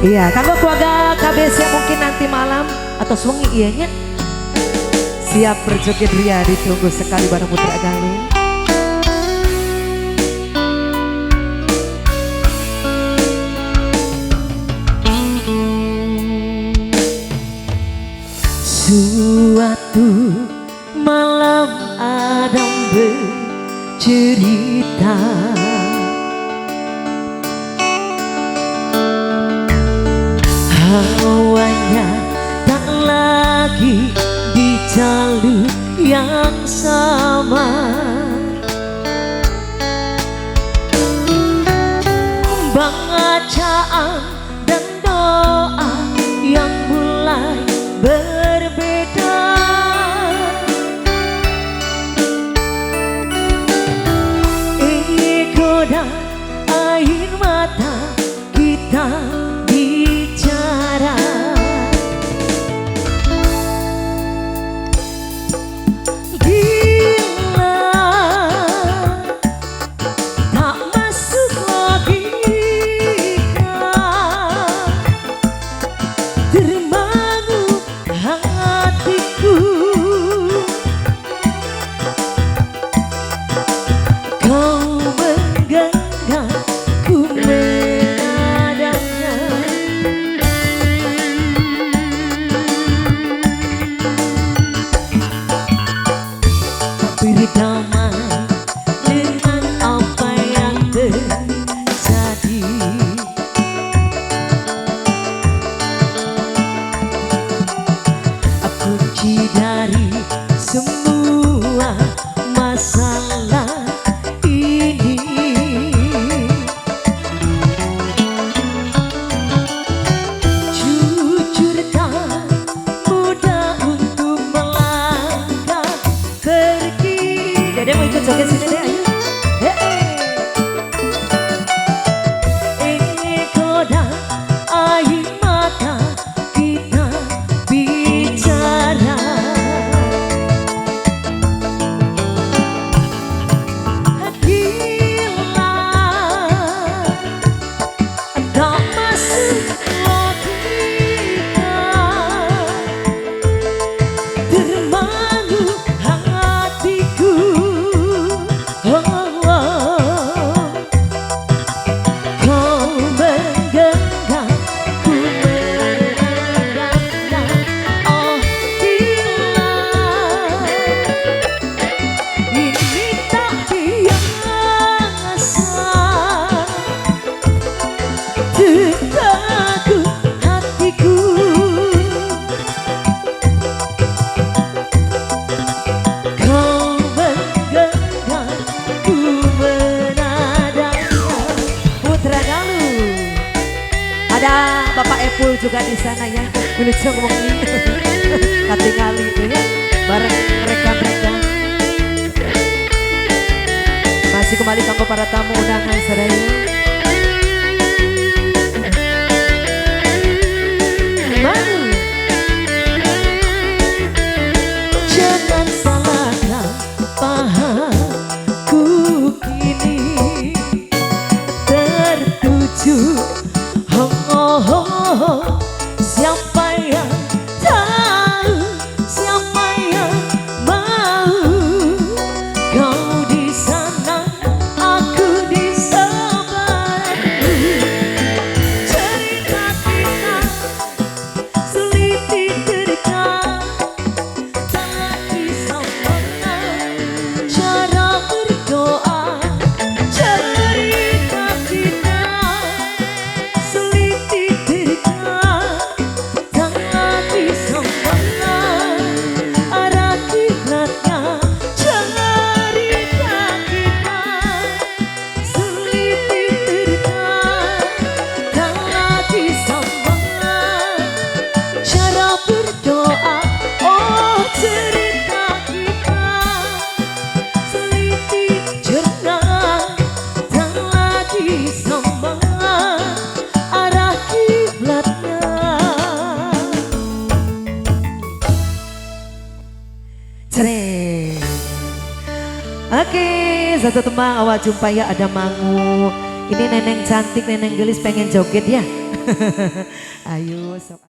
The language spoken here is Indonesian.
Iya, kanggo keluarga KBC mungkin nanti malam atau sewengi iyanya siap berjoget ria, ditunggu sekali bareng Putra Galuh. Suatu malam Adam bercerita, hawanya tak lagi di jalur yang sama. Bacaan dan doa yang mulai berbeda. Ego dan air mata kita bicara. Gila, tak masuk logika, termangu hatiku. Kau menggenggam, ku menadanya. Berdamai dengan apa yang terjadi. Kunci dari semua masalah ini, jujur tak mudah untuk melangkah pergi. Dede mau ikut joget sini deh, ayo. Ego dan air mata kita bicara. Gila, tak masuk logika, termangu hatiku. Oh, oh. Kau menggenggam, ku menadanya. Oh gila, ini tak biasa, tertakut hatiku. Kau menggenggam, ku menadanya. Putra Galuh, ada Bapak Epul juga di sana ya. Kulit ngomongin katingali itu ya, bareng mereka-mereka. Masih kembali kanggo para tamu undangan sadaya. Manu, jangan salahkan pahamku kini tertuju. Oh, oh, oh. Siapa yang tahu, siapa yang mau, kau di sana, aku di sebelah. Cerita kita seliti terdekat, tak lagi sambungan cara berdoa. Cerita kita seliti terdekat, tak lagi sambungan arah kiblatnya. Cerita kita seliti terdekat, tak lagi sambungan cara berdoa. Oh cerita kita seliti jernih, tak lagi sambungan arah kiblatnya. Cere. Oke, satu tembang awal jumpa ya ada Mangu. Ini neneng cantik, neneng gelis pengen joget ya. Ayo sok.